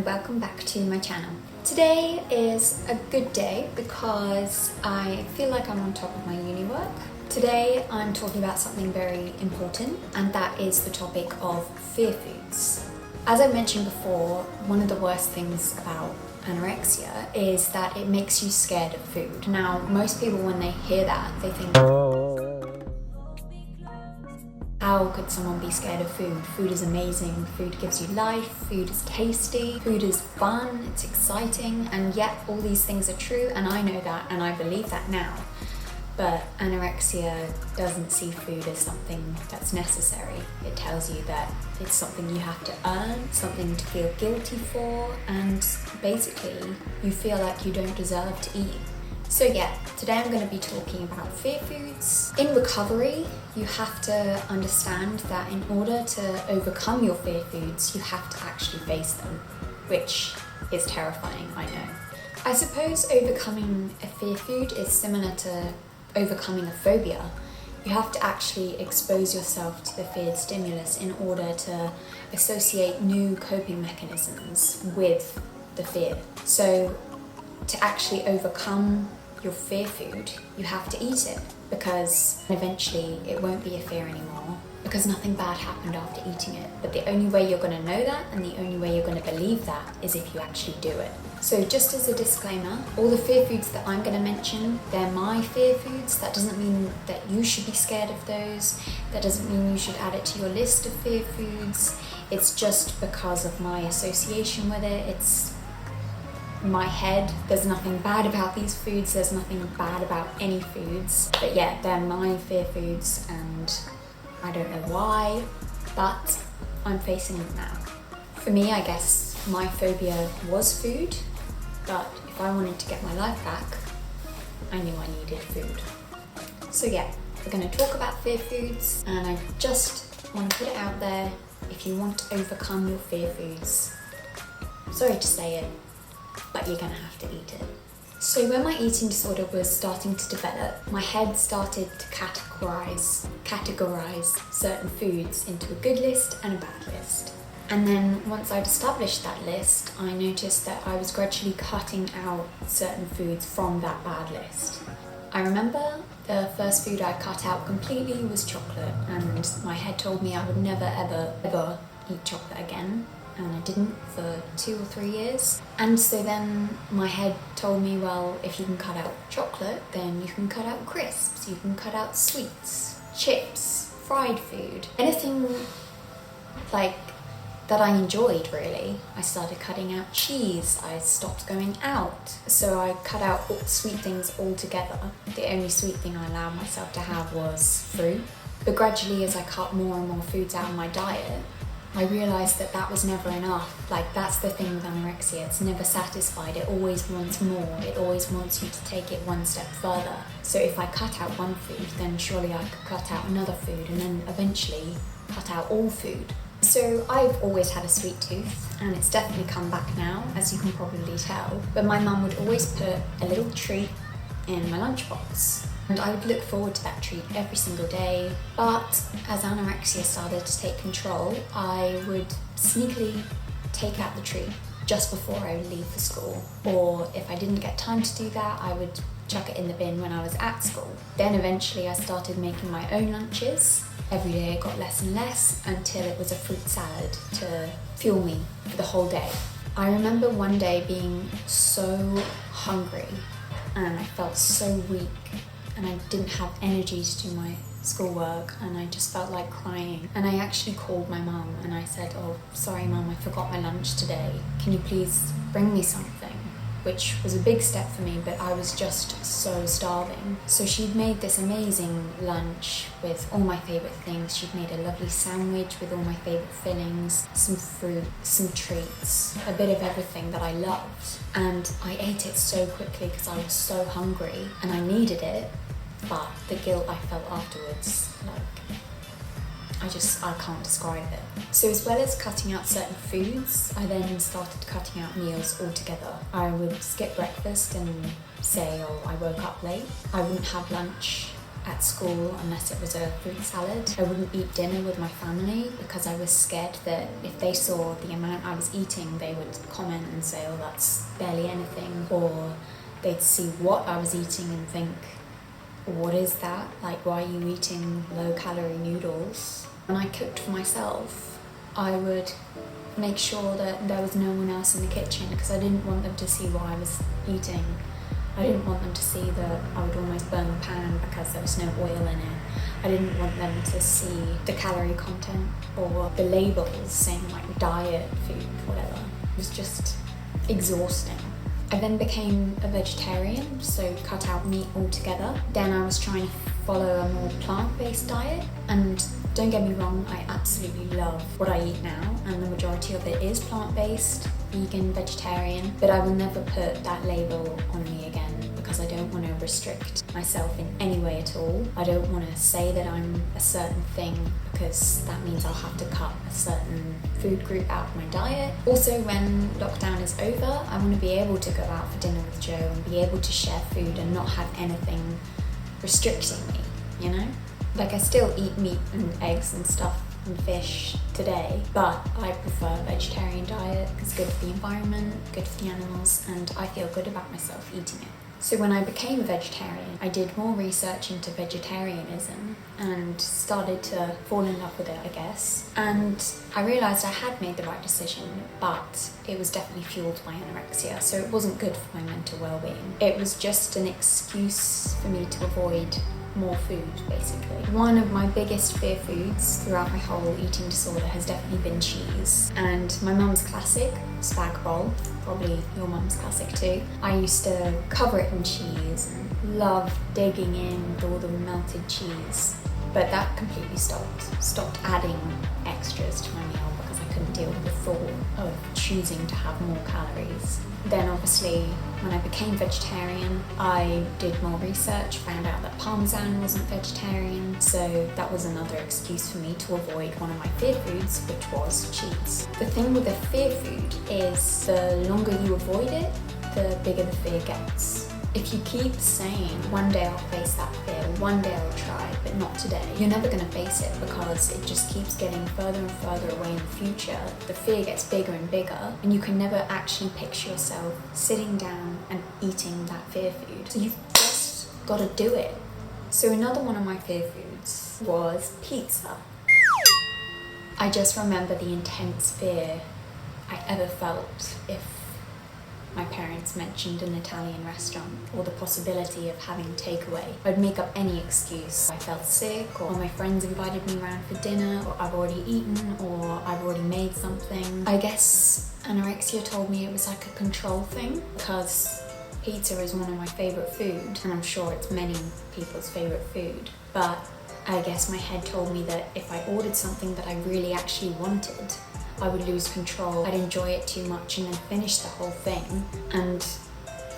and welcome back to my channel. Today is a good day because I feel like I'm on top of my uni work. Today I'm talking about something very important, and that is the topic of fear foods. As I mentioned before, one of the worst things about anorexia is that it makes you scared of food. Now, most people when they hear that, they think, how could someone be scared of food? Food is amazing, food gives you life, food is tasty, food is fun, it's exciting, and yet all these things are true, and I know that and I believe that now. But anorexia doesn't see food as something that's necessary. It tells you that it's something you have to earn, something to feel guilty for, and basically you feel like you don't deserve to eat. So yeah, today I'm going to be talking about fear foods. In recovery, you have to understand that in order to overcome your fear foods, you have to actually face them, which is terrifying, I know. I suppose overcoming a fear food is similar to overcoming a phobia. You have to actually expose yourself to the feared stimulus in order to associate new coping mechanisms with the fear. So to actually overcome your fear food, you have to eat it, because eventually it won't be a fear anymore, because nothing bad happened after eating it. But the only way you're going to know that, and the only way you're going to believe that, is if you actually do it. So just as a disclaimer, all the fear foods that I'm going to mention, they're my fear foods. That doesn't mean that you should be scared of those. That doesn't mean you should add it to your list of fear foods. It's just because of my association with it. It's my head. There's nothing bad about these foods. There's nothing bad about any foods. But yeah, they're my fear foods, and I don't know why, but I'm facing it now. For me, I guess my phobia was food, but if I wanted to get my life back, I knew I needed food. So yeah, we're going to talk about fear foods, and I just want to put it out there, if you want to overcome your fear foods, sorry to say it, but you're going to have to eat it. So when my eating disorder was starting to develop, my head started to categorize certain foods into a good list and a bad list. And then once I'd established that list, I noticed that I was gradually cutting out certain foods from that bad list. I remember the first food I cut out completely was chocolate, and my head told me I would never ever eat chocolate again. And I didn't for 2 or 3 years. And so then my head told me, well, if you can cut out chocolate, then you can cut out crisps, you can cut out sweets, chips, fried food, anything like that I enjoyed, really. I started cutting out cheese, I stopped going out, so I cut out sweet things altogether. The only sweet thing I allowed myself to have was fruit. But gradually, as I cut more and more foods out of my diet, I realised that that was never enough. Like, that's the thing with anorexia, it's never satisfied, it always wants more, it always wants you to take it one step further. So if I cut out one food, then surely I could cut out another food, and then eventually cut out all food. So I've always had a sweet tooth, and it's definitely come back now, as you can probably tell. But my mum would always put a little treat in my lunchbox, and I would look forward to that treat every single day. But as anorexia started to take control, I would sneakily take out the treat just before I would leave for school. Or if I didn't get time to do that, I would chuck it in the bin when I was at school. Then eventually I started making my own lunches. Every day it got less and less, until it was a fruit salad to fuel me for the whole day. I remember one day being so hungry, and I felt so weak, and I didn't have energy to do my schoolwork, and I just felt like crying. And I actually called my mum and I said, oh, sorry mum, I forgot my lunch today. Can you please bring me something? Which was a big step for me, but I was just so starving. So she'd made this amazing lunch with all my favourite things. She'd made a lovely sandwich with all my favourite fillings, some fruit, some treats, a bit of everything that I loved. And I ate it so quickly because I was so hungry and I needed it, but the guilt I felt afterwards, I can't describe it. So as well as cutting out certain foods, I then started cutting out meals altogether. I would skip breakfast and say, oh, I woke up late. I wouldn't have lunch at school unless it was a fruit salad. I wouldn't eat dinner with my family because I was scared that if they saw the amount I was eating, they would comment and say, oh, that's barely anything, or they'd see what I was eating and think, what is that? Like, why are you eating low-calorie noodles? When I cooked for myself, I would make sure that there was no one else in the kitchen because I didn't want them to see what I was eating. I didn't want them to see that I would almost burn the pan because there was no oil in it. I didn't want them to see the calorie content or the labels saying like diet food, whatever. It was just exhausting. I then became a vegetarian, so cut out meat altogether. Then I was trying to follow a more plant-based diet, and don't get me wrong, I absolutely love what I eat now, and the majority of it is plant-based, vegan, vegetarian, but I will never put that label on me again because I don't want to restrict myself in any way at all. I don't want to say that I'm a certain thing because that means I'll have to cut a certain food group out of my diet. Also, when lockdown is over, I want to be able to go out for dinner with Joe and be able to share food and not have anything restricting me, you know? Like, I still eat meat and eggs and stuff and fish today, but I prefer a vegetarian diet because it's good for the environment, good for the animals, and I feel good about myself eating it. So when I became a vegetarian, I did more research into vegetarianism and started to fall in love with it, I guess. And I realised I had made the right decision, but it was definitely fueled by anorexia, so it wasn't good for my mental well-being. It was just an excuse for me to avoid more food, basically. One of my biggest fear foods throughout my whole eating disorder has definitely been cheese. And my mum's classic, spag bol, probably your mum's classic too. I used to cover it in cheese and love digging in with all the melted cheese. But that completely stopped adding extras to my meal because I couldn't deal with the thought of choosing to have more calories. Then obviously, when I became vegetarian, I did more research, found out that Parmesan wasn't vegetarian, so that was another excuse for me to avoid one of my fear foods, which was cheese. The thing with a fear food is the longer you avoid it, the bigger the fear gets. If you keep saying, one day I'll face that fear, one day I'll try, but not today, you're never going to face it because it just keeps getting further and further away in the future. The fear gets bigger and bigger, and you can never actually picture yourself sitting down and eating that fear food. So you've just got to do it. So another one of my fear foods was pizza. I just remember the intense fear I ever felt if my parents mentioned an Italian restaurant or the possibility of having takeaway. I'd make up any excuse. I felt sick, or my friends invited me around for dinner, or I've already eaten, or I've already made something. I guess anorexia told me it was like a control thing because pizza is one of my favourite food, and I'm sure it's many people's favourite food. But I guess my head told me that if I ordered something that I really actually wanted, I would lose control. I'd enjoy it too much and then finish the whole thing and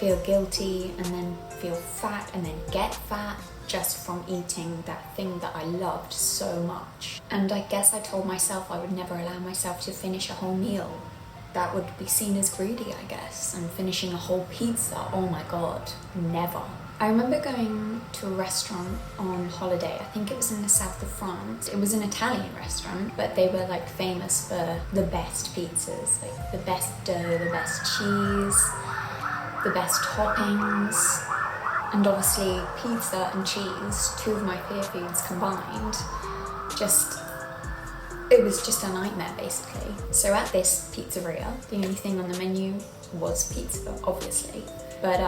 feel guilty and then feel fat and then get fat just from eating that thing that I loved so much. And I guess I told myself I would never allow myself to finish a whole meal. That would be seen as greedy, I guess. And finishing a whole pizza, oh my god, never. I remember going to a restaurant on holiday. I think it was in the south of France. It was an Italian restaurant, but they were like famous for the best pizzas, like the best dough, the best cheese, the best toppings, and obviously pizza and cheese, two of my fear foods combined, it was just a nightmare basically. So at this pizzeria, the only thing on the menu was pizza, obviously, but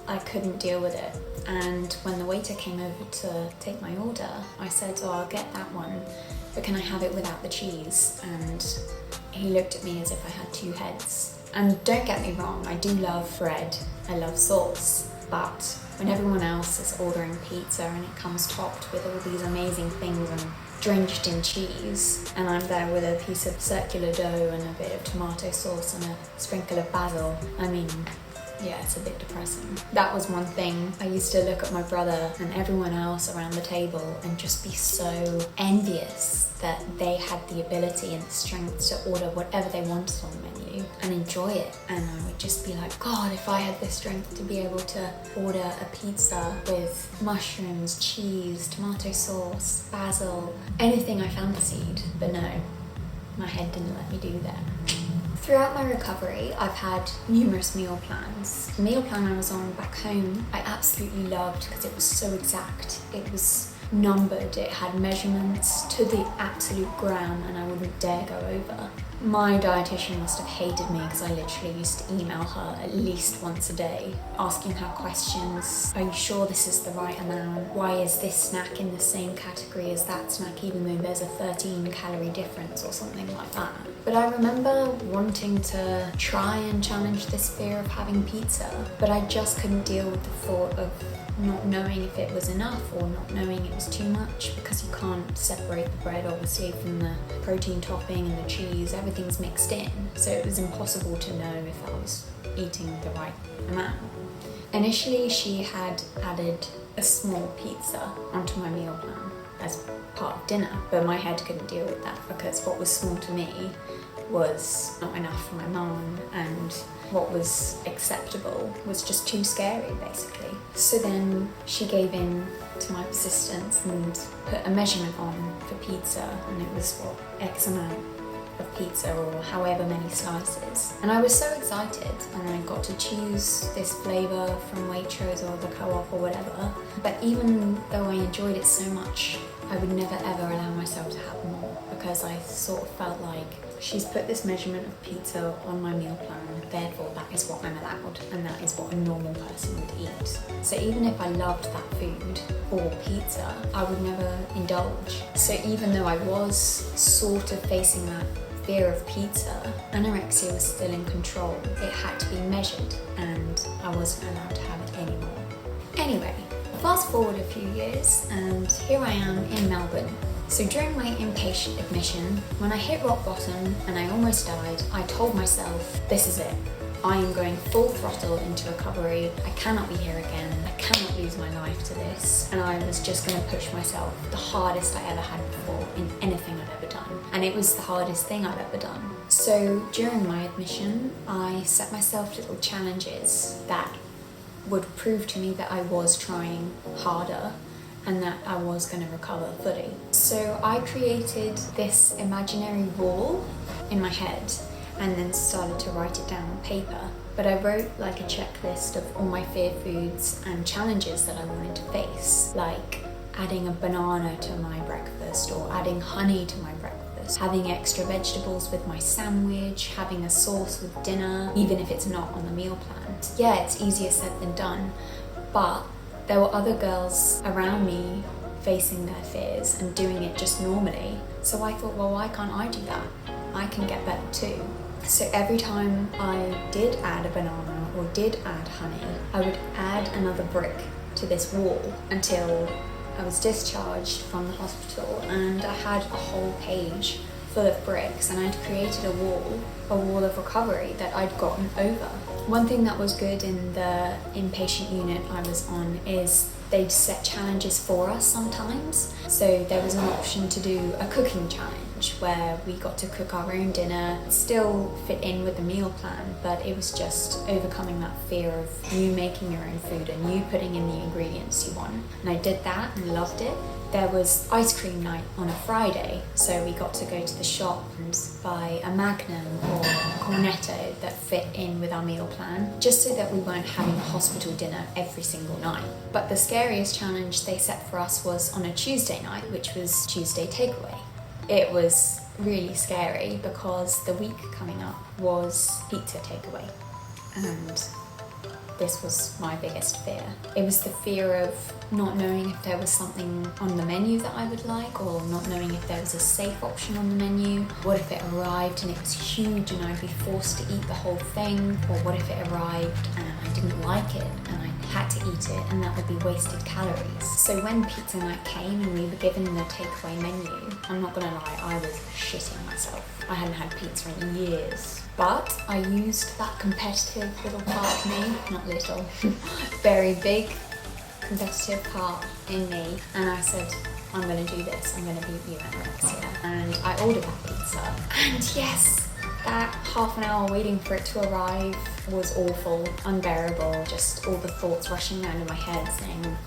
I couldn't deal with it. And when the waiter came over to take my order, I said, oh, I'll get that one, but can I have it without the cheese? And he looked at me as if I had two heads. And don't get me wrong, I do love bread, I love sauce, but when everyone else is ordering pizza and it comes topped with all these amazing things and drenched in cheese, and I'm there with a piece of circular dough and a bit of tomato sauce and a sprinkle of basil, I mean, Yeah, it's a bit depressing. That was one thing. I used to look at my brother and everyone else around the table and just be so envious that they had the ability and the strength to order whatever they wanted on the menu and enjoy it. And I would just be like, God, if I had the strength to be able to order a pizza with mushrooms, cheese, tomato sauce, basil, anything I fancied. But no, my head didn't let me do that. Throughout my recovery, I've had numerous meal plans. The meal plan I was on back home, I absolutely loved because it was so exact. It was numbered, it had measurements to the absolute gram, and I wouldn't dare go over. My dietitian must have hated me because I literally used to email her at least once a day, asking her questions. Are you sure this is the right amount? Why is this snack in the same category as that snack even though there's a 13-calorie difference or something like that? But I remember wanting to try and challenge this fear of having pizza, but I just couldn't deal with the thought of not knowing if it was enough or not knowing it was too much, because you can't separate the bread obviously from the protein topping and the cheese. Everything's mixed in, so it was impossible to know if I was eating the right amount. Initially, she had added a small pizza onto my meal plan as part of dinner, but my head couldn't deal with that because what was small to me was not enough for my mum, and what was acceptable was just too scary, basically. So then she gave in to my persistence and put a measurement on for pizza, and it was X amount of pizza or however many slices. And I was so excited, and I got to choose this flavour from Waitrose or the Co-op or whatever. But even though I enjoyed it so much, I would never ever allow myself to have more, because I sort of felt like she's put this measurement of pizza on my meal plan, therefore that is what I'm allowed, and that is what a normal person would eat. So even if I loved that food or pizza, I would never indulge. So even though I was sort of facing that fear of pizza, anorexia was still in control. It had to be measured, and I wasn't allowed to have it anymore. Anyway, fast forward a few years, and here I am in Melbourne. So during my inpatient admission, when I hit rock bottom and I almost died, I told myself, this is it. I am going full throttle into recovery. I cannot be here again. I cannot lose my life to this. And I was just going to push myself the hardest I ever had before in anything I've ever done. And it was the hardest thing I've ever done. So during my admission, I set myself little challenges that would prove to me that I was trying harder and that I was going to recover fully. So I created this imaginary wall in my head and then started to write it down on paper. But I wrote like a checklist of all my fear foods and challenges that I wanted to face, like adding a banana to my breakfast or adding honey to my breakfast, having extra vegetables with my sandwich, having a sauce with dinner, even if it's not on the meal plan. Yeah, it's easier said than done, but there were other girls around me facing their fears and doing it just normally. So I thought, well, why can't I do that? I can get better too. So every time I did add a banana or did add honey, I would add another brick to this wall until I was discharged from the hospital, and I had a whole page full of bricks, and I'd created a wall of recovery that I'd gotten over. One thing that was good in the inpatient unit I was on is they'd set challenges for us sometimes. So there was an option to do a cooking challenge where we got to cook our own dinner, still fit in with the meal plan, but it was just overcoming that fear of you making your own food and you putting in the ingredients you want. And I did that and loved it. There was ice cream night on a Friday, so we got to go to the shop and buy a Magnum or a Cornetto that fit in with our meal plan, just so that we weren't having a hospital dinner every single night. But the scariest challenge they set for us was on a Tuesday night, which was Tuesday takeaway. It was really scary because the week coming up was pizza takeaway, and this was my biggest fear. It was the fear of not knowing if there was something on the menu that I would like, or not knowing if there was a safe option on the menu. What if it arrived and it was huge and I'd be forced to eat the whole thing? Or what if it arrived and I didn't like it and I had to eat it and that would be wasted calories. So when pizza night came and we were given the takeaway menu, I'm not gonna lie, I was shitting myself. I hadn't had pizza in years. But I used that competitive little part of me, not little, very big competitive part in me, and I said, I'm gonna do this, I'm gonna beat you, anorexia. And I ordered that pizza. And yes, that half an hour waiting for it to arrive was awful, unbearable, just all the thoughts rushing around in my head saying,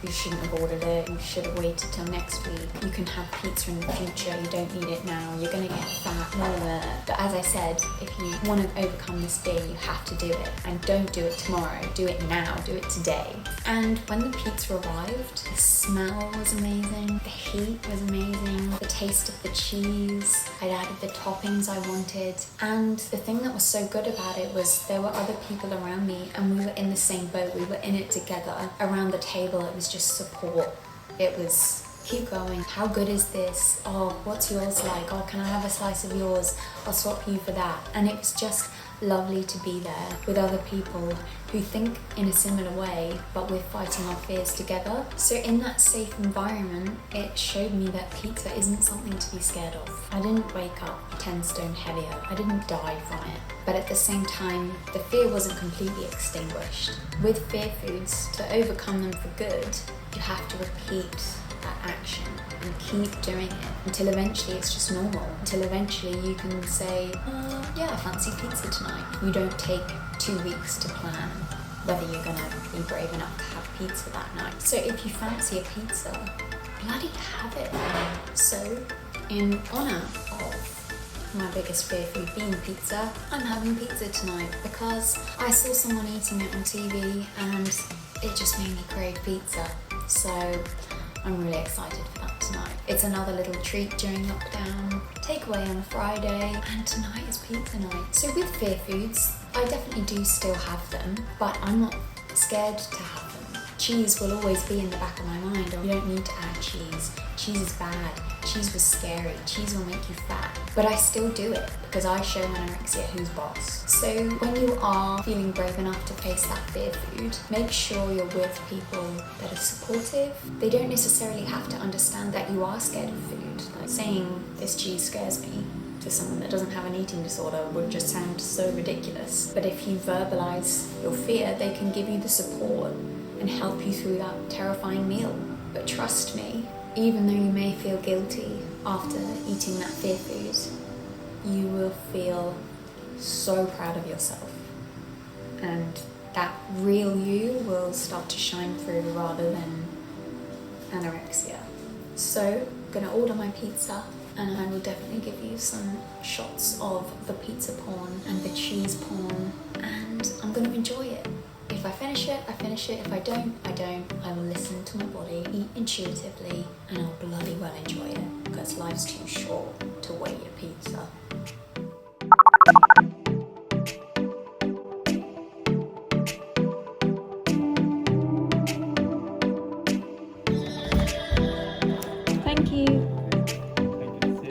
you shouldn't have ordered it, you should have waited till next week, you can have pizza in the future, you don't need it now, you're gonna get fat, blah, blah, blah. But as I said, if you want to overcome this fear, you have to do it. And don't do it tomorrow, do it now, do it today. And when the pizza arrived, the smell was amazing, the heat was amazing, the taste of the cheese, I'd added the toppings I wanted. And the thing that was so good about it was there were other people around me and we were in the same boat, we were in it together. Around the table, it was just support. It was, keep going, how good is this? Oh, what's yours like? Oh, can I have a slice of yours? I'll swap you for that. And it was just lovely to be there with other people who think in a similar way, but we're fighting our fears together. So in that safe environment, it showed me that pizza isn't something to be scared of. I didn't wake up 10 stone heavier. I didn't die from it. But at the same time, the fear wasn't completely extinguished. With fear foods, to overcome them for good, you have to repeat that action and keep doing it until eventually it's just normal. Until eventually you can say, yeah, I fancy pizza tonight. You don't take 2 weeks to plan whether you're gonna be brave enough to have pizza that night. So if you fancy a pizza, bloody have it. So in honor of my biggest fear food being pizza, I'm having pizza tonight because I saw someone eating it on TV and it just made me crave pizza. So I'm really excited for that tonight. It's another little treat during lockdown, takeaway on a Friday, and tonight is pizza night. So with fear foods, I definitely do still have them, but I'm not scared to have them. Cheese will always be in the back of my mind. You don't need to add cheese. Cheese is bad. Cheese was scary. Cheese will make you fat. But I still do it because I show anorexia who's boss. So when you are feeling brave enough to face that fear food, make sure you're with people that are supportive. They don't necessarily have to understand that you are scared of food. Like saying this cheese scares me to someone that doesn't have an eating disorder would just sound so ridiculous. But if you verbalize your fear, they can give you the support and help you through that terrifying meal. But trust me, even though you may feel guilty after eating that fear food, you will feel so proud of yourself. And that real you will start to shine through rather than anorexia. So, I'm gonna order my pizza and I will definitely give you some shots of the pizza porn and the cheese porn, and I'm gonna enjoy it. If I finish it, I finish it. If I don't, I don't. I will listen to my body, eat intuitively, and I'll bloody well enjoy it because life's too short to wait a pizza. Thank you.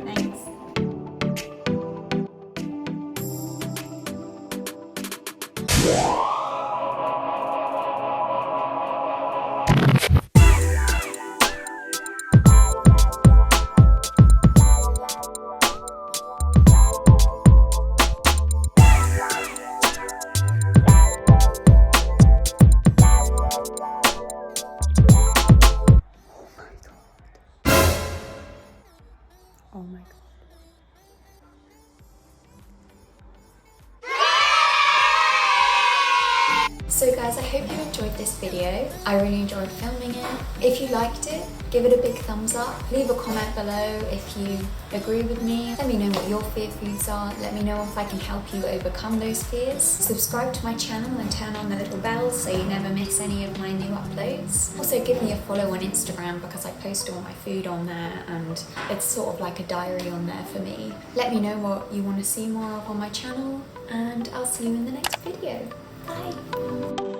Thanks. Oh my god. So guys, I hope you enjoyed this video. I really enjoyed filming it. If you liked it, give it a big thumbs up. Leave a comment below if you agree with me. Let me know what your fear foods are. Let me know if I can help you overcome those fears. Subscribe to my channel and turn on the little bell so you never miss any of my new uploads. Also give me a follow on Instagram because I post all my food on there and it's sort of like a diary on there for me. Let me know what you want to see more of on my channel and I'll see you in the next video. Bye!